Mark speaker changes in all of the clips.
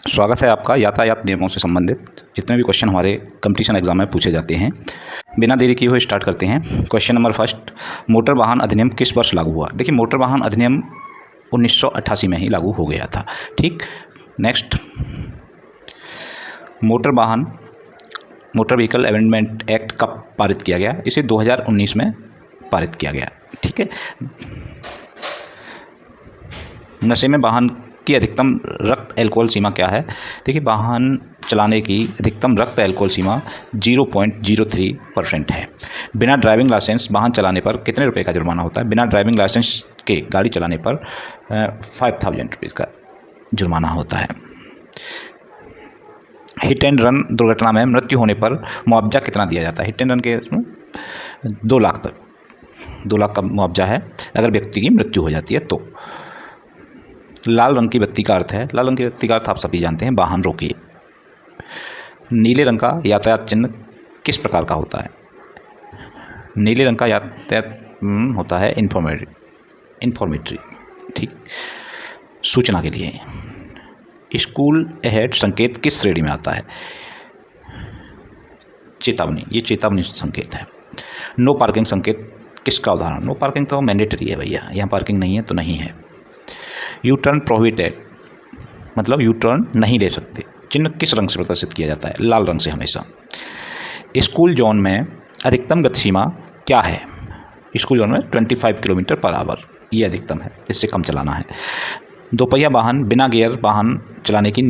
Speaker 1: स्वागत है आपका यातायात नियमों से संबंधित जितने भी क्वेश्चन हमारे कंपटीशन एग्जाम में पूछे जाते हैं। बिना देरी किए हुए स्टार्ट करते हैं। क्वेश्चन नंबर फर्स्ट, मोटर वाहन अधिनियम किस वर्ष लागू हुआ? देखिए, मोटर वाहन अधिनियम 1988 में ही लागू हो गया था। ठीक, next, motor vehicle amendment act कब पारित किया गया? इसे 2019 में पारित किया गया। ठीक है। नशे में वाहन की अधिकतम रक्त अल्कोहल सीमा क्या है? देखिए, वाहन चलाने की अधिकतम रक्त अल्कोहल सीमा 0.03% है। बिना ड्राइविंग लाइसेंस वाहन चलाने पर कितने रुपए का जुर्माना होता है? बिना ड्राइविंग लाइसेंस के गाड़ी चलाने पर 5000 रुपये का जुर्माना होता है। हिट एंड रन दुर्घटना में मृत्यु होने पर मुआवजा कितना दिया जाता है? हिट एंड रन के 2 लाख तक 2 लाख का मुआवजा है अगर व्यक्ति की मृत्यु हो जाती है तो। लाल रंग की बत्ती का अर्थ है, लाल रंग की बत्ती का अर्थ आप सभी जानते हैं, वाहन रोकिए। नीले रंग का यातायात चिन्ह किस प्रकार का होता है? नीले रंग का यातायात होता है इंफॉर्मेटरी। ठीक, सूचना के लिए। स्कूल अहेड संकेत किस श्रेणी में आता है? चेतावनी, ये चेतावनी संकेत है। नो पार्किंग संकेत किसका उदाहरण? नो पार्किंग तो मैंडेटरी है भैया, यहाँ पार्किंग नहीं है तो नहीं है। यू टर्न प्रोहिबिटेड, मतलब यू टर्न नहीं ले सकते। चिन्ह किस रंग से प्रदर्शित किया जाता है? लाल रंग से हमेशा। स्कूल जोन में अधिकतम गति सीमा क्या है? स्कूल जोन में 25 किलोमीटर पर आवर, ये अधिकतम है, इससे कम चलाना है। दोपहिया वाहन बिना गियर वाहन चलाने की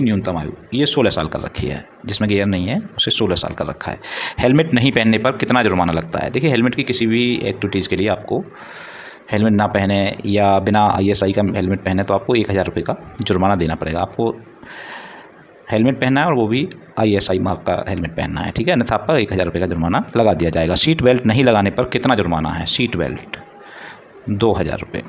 Speaker 1: न्यूनतम आयु, ये 16 साल कर रखी है। जिसमें गियर नहीं है उसे 16 साल कर रखा है। हेलमेट नहीं पहनने पर कितना जुर्माना लगता है? देखिए, हेलमेट की किसी भी एक्टिविटीज़ के लिए आपको हेलमेट ना पहने या बिना ISI का हेलमेट पहने तो आपको 1000 रुपये का जुर्माना देना पड़ेगा। आपको हेलमेट पहनना है और वो भी ISI मार्क का हेलमेट पहनना है। ठीक है, अन्यथा आप पर 1000 रुपये का जुर्माना लगा दिया जाएगा। सीट बेल्ट नहीं लगाने पर कितना जुर्माना है? सीट बेल्ट 2000 रुपये।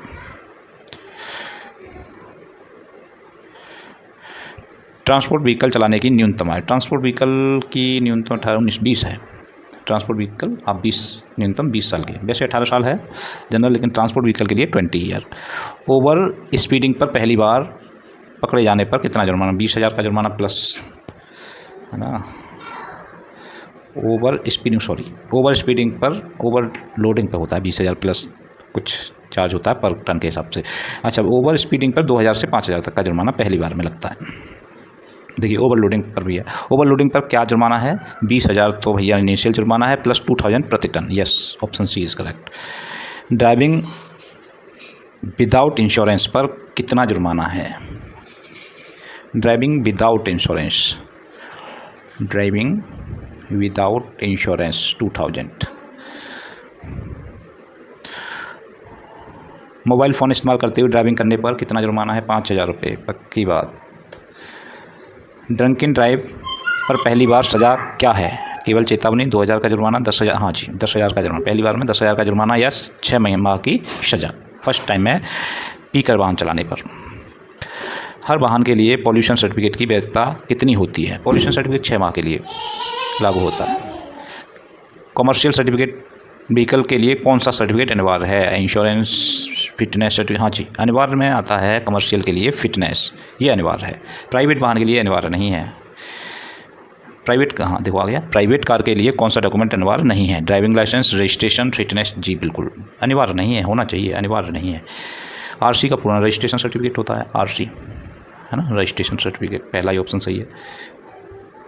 Speaker 1: ट्रांसपोर्ट व्हीकल चलाने की न्यूनतम आयु, ट्रांसपोर्ट व्हीकल की न्यूनतम 18, 19, 20 है। ट्रांसपोर्ट व्हीकल आप न्यूनतम 20 साल के, वैसे 18 साल है जनरल, लेकिन ट्रांसपोर्ट व्हीकल के लिए 20 ईयर। ओवर स्पीडिंग पर पहली बार पकड़े जाने पर कितना जुर्माना? 20,000 का जुर्माना प्लस, है ना। ओवर स्पीडिंग पर, ओवर लोडिंग पर होता है 20,000 प्लस कुछ चार्ज होता है पर टन के हिसाब से। अच्छा, ओवर स्पीडिंग पर 2000 से 5000 तक का जुर्माना पहली बार में लगता है। देखिए, ओवरलोडिंग पर भी है। ओवरलोडिंग पर क्या जुर्माना है? 20,000 तो भैया इनिशियल जुर्माना है प्लस 2000 प्रति ton. Yes, option C is correct. Driving without insurance पर कितना जुर्माना है? Driving without insurance 2000। Mobile phone इस्तेमाल करते हुए ड्राइविंग करने पर कितना जुर्माना है? 5000 रुपये, पक्की बात। ड्रंकिन ड्राइव पर पहली बार सज़ा क्या है? केवल चेतावनी, 2000 का जुर्माना, 10,000, हाँ जी 10,000 का जुर्माना, पहली बार में 10,000 का जुर्माना या 6 माह की सज़ा फर्स्ट टाइम में पीकर वाहन चलाने पर। हर वाहन के लिए पॉल्यूशन सर्टिफिकेट की वैधता कितनी होती है? पॉल्यूशन सर्टिफिकेट 6 माह के लिए लागू होता है। कॉमर्शियल सर्टिफिकेट व्हीकल के लिए कौन सा सर्टिफिकेट अनिवार्य है? इंश्योरेंस, फिटनेस सर्टिफिकेट, हाँ जी अनिवार्य में आता है। कमर्शियल के लिए फिटनेस, ये अनिवार्य है। प्राइवेट वाहन के लिए अनिवार्य नहीं है। प्राइवेट कहाँ देखो आ गया। प्राइवेट कार के लिए कौन सा डॉक्यूमेंट अनिवार्य नहीं है? ड्राइविंग लाइसेंस, रजिस्ट्रेशन, फिटनेस, जी बिल्कुल अनिवार्य नहीं है, होना चाहिए, अनिवार्य नहीं है। RC का पूरा रजिस्ट्रेशन सर्टिफिकेट होता है, RC है ना, रजिस्ट्रेशन सर्टिफिकेट, पहला ही ऑप्शन सही है।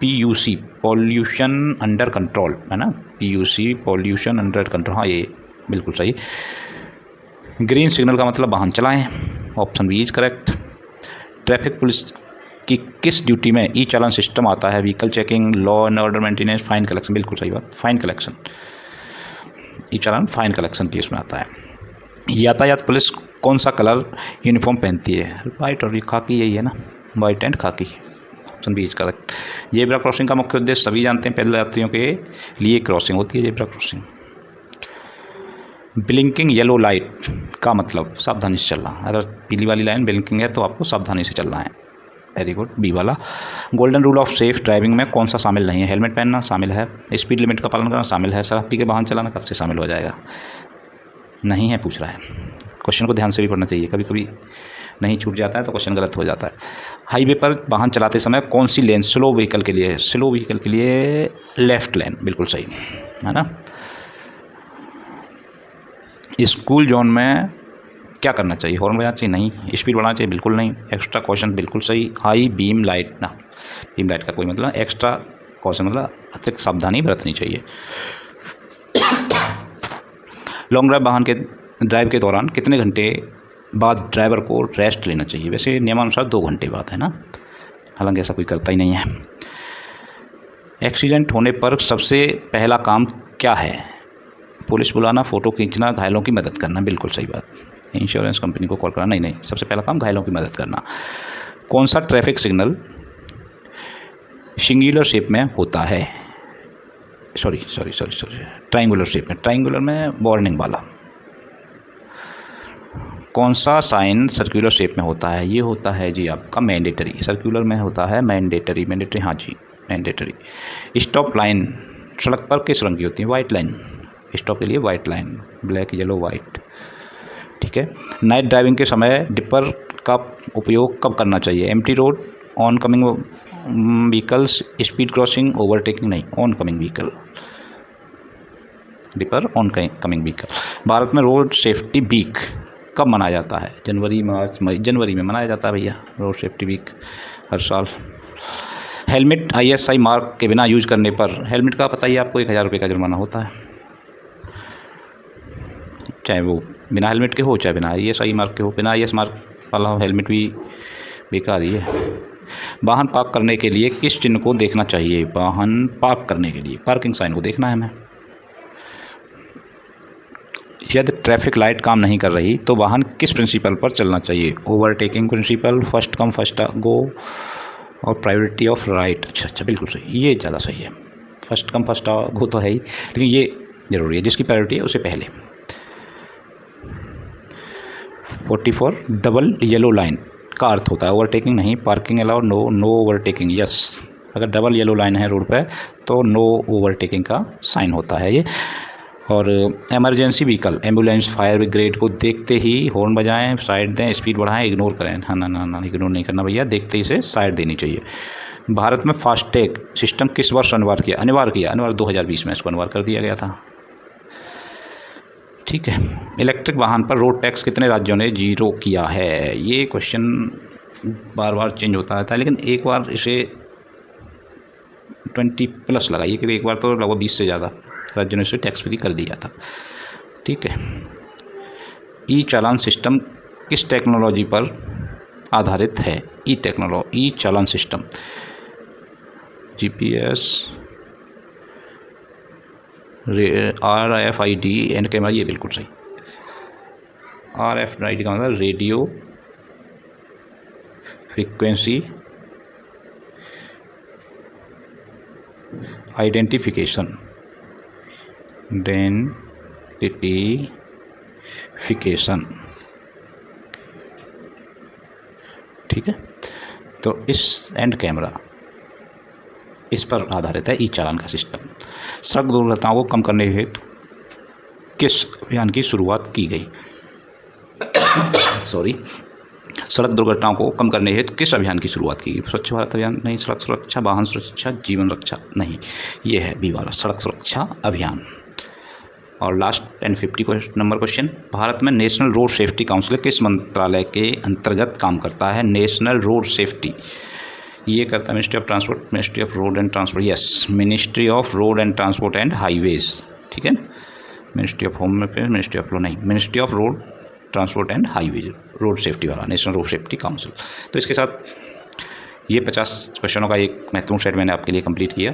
Speaker 1: PUC पॉल्यूशन अंडर कंट्रोल, है ना, PUC पॉल्यूशन अंडर कंट्रोल, हाँ ये बिल्कुल सही। ग्रीन सिग्नल का मतलब वाहन चलाएं, option B is correct. Traffic police की किस ड्यूटी में ई चालान सिस्टम आता है? Vehicle checking, law and order maintenance, fine collection, बिल्कुल सही बात, fine collection. E challan fine collection case में आता है। यातायात पुलिस कौन सा कलर यूनिफॉर्म पहनती है? वाइट और खाकी, यही है ना, white and khaki, option B is correct. Zebra crossing का मुख्य उद्देश्य सभी जानते हैं, पैदल यात्रियों के लिए क्रॉसिंग होती है zebra crossing. Blinking yellow light का मतलब सावधानी से चलना, अगर पीली वाली लाइन ब्लिंकिंग है तो आपको सावधानी से चलना है। वेरी गुड, बी वाला। Golden rule of safe driving में कौन सा शामिल नहीं है? हेलमेट पहनना शामिल है, स्पीड लिमिट का पालन करना शामिल है, शराब पी के वाहन चलाना कब से शामिल हो जाएगा? नहीं है पूछ रहा है। क्वेश्चन को ध्यान से भी पढ़ना चाहिए, कभी कभी नहीं छूट जाता है तो क्वेश्चन गलत हो जाता है। हाईवे पर वाहन चलाते समय कौन सी लेन स्लो व्हीकल के लिए है? स्लो व्हीकल के लिए लेफ़्ट लेन, बिल्कुल सही है ना। स्कूल जोन में क्या करना चाहिए? हॉर्न बजाना चाहिए? नहीं। स्पीड बढ़ाना चाहिए? बिल्कुल नहीं। एक्स्ट्रा कॉशन, बिल्कुल सही। हाई बीम लाइट ना, बीम लाइट का कोई मतलब, एक्स्ट्रा कॉशन मतलब अतिरिक्त सावधानी बरतनी चाहिए। लॉन्ग ड्राइव के दौरान कितने घंटे बाद ड्राइवर को रेस्ट लेना चाहिए? वैसे नियमानुसार 2 घंटे बाद है ना, हालांकि ऐसा कोई करता ही नहीं है। एक्सीडेंट होने पर सबसे पहला काम क्या है? पुलिस बुलाना, फ़ोटो खींचना, घायलों की मदद करना, बिल्कुल सही बात। इंश्योरेंस कंपनी को कॉल करना, नहीं, सबसे पहला काम घायलों की मदद करना। कौन सा ट्रैफिक सिग्नल सिंगुलर शेप में होता है? सॉरी, ट्रायंगुलर शेप में, ट्रायंगुलर में वार्निंग वाला। कौन सा साइन सर्कुलर शेप में होता है? ये होता है जी आपका मैंडेटरी। सर्कुलर में होता है मैंडेटरी, हाँ जी मैंडेटरी। स्टॉप लाइन सड़क पर किस रंग की होती है? White line. स्टॉप के लिए white line, black, yellow, white, ठीक है। नाइट ड्राइविंग के समय डिपर का उपयोग कब करना चाहिए? Empty road, oncoming vehicles, speed crossing, overtaking, नहीं, oncoming vehicle, dipper oncoming vehicle. Bharat में रोड सेफ्टी वीक कब मनाया जाता है? जनवरी, मार्च, मई, जनवरी में मनाया जाता है भैया रोड सेफ्टी वीक हर साल। हेलमेट ISI मार्क के बिना यूज करने पर, हेलमेट का पता ही आपको 1000 रुपये का जुर्माना होता है, चाहे वो बिना हेलमेट के हो चाहे बिना ISI मार्क के हो। बिना IS मार्क वाला हो हेलमेट भी बेकार ही है। वाहन पार्क करने के लिए किस चिन्ह को देखना चाहिए? वाहन पार्क करने के लिए पार्किंग साइन को देखना है हमें। यदि ट्रैफिक लाइट काम नहीं कर रही तो वाहन किस प्रिंसिपल पर चलना चाहिए? Overtaking principle, first come first go और प्रायोरिटी ऑफ राइट। अच्छा, बिल्कुल सही, ये ज़्यादा सही है। फर्स्ट कम फर्स्ट गो तो है ही, लेकिन ये ज़रूरी है, जिसकी प्रायोरिटी है उसे पहले। 44 डबल येलो लाइन का अर्थ होता है ओवरटेकिंग नहीं, parking allowed, no overtaking, yes. अगर डबल येलो लाइन है रोड पे तो नो ओवरटेकिंग का साइन होता है ये। और emergency vehicle, ambulance, fire brigade को देखते ही हॉर्न बजाएं, साइड दें, स्पीड बढ़ाएं, इग्नोर करें? हाँ ना, इग्नोर नहीं करना भैया, देखते ही से साइड देनी चाहिए। भारत में फास्टैग सिस्टम किस वर्ष अनिवार्य किया? 2020 में इसको अनिवार्य कर दिया गया था, ठीक है। इलेक्ट्रिक वाहन पर रोड टैक्स कितने राज्यों ने 0 किया है? ये क्वेश्चन बार बार चेंज होता रहता है, लेकिन एक बार इसे 20+ लगाइए कि एक बार तो लगभग 20 से ज़्यादा राज्यों ने इसे टैक्स फ्री कर दिया था, ठीक है। ई चालान सिस्टम किस टेक्नोलॉजी पर आधारित है? E challan system, GPS, RFID and camera, ये बिल्कुल सही। RFID का मतलब रेडियो फ्रीक्वेंसी आइडेंटिफिकेशन, ठीक है। तो इस एंड कैमरा, इस पर आधारित है ई चालान का सिस्टम। सड़क दुर्घटनाओं को कम करने हेतु किस अभियान की शुरुआत की गई? सड़क दुर्घटनाओं को कम करने हेतु किस अभियान की शुरुआत की गई? स्वच्छ भारत अभियान नहीं, सड़क सुरक्षा, वाहन सुरक्षा, जीवन रक्षा नहीं, ये है बी वाला, सड़क सुरक्षा अभियान। और लास्ट 1050 नंबर क्वेश्चन, भारत में नेशनल रोड सेफ्टी काउंसिल किस मंत्रालय के अंतर्गत काम करता है? नेशनल रोड सेफ्टी ये करता है ministry of transport, ministry of road and transport, yes, ministry of road and transport and highways, ठीक है। मिनिस्ट्री ऑफ होम में फिर मिनिस्ट्री ऑफ लॉ नहीं, ministry of road transport and highways, road safety वाला national road safety council. तो इसके साथ ये 50 क्वेश्चनों का एक महत्वपूर्ण सेट मैंने आपके लिए कंप्लीट किया।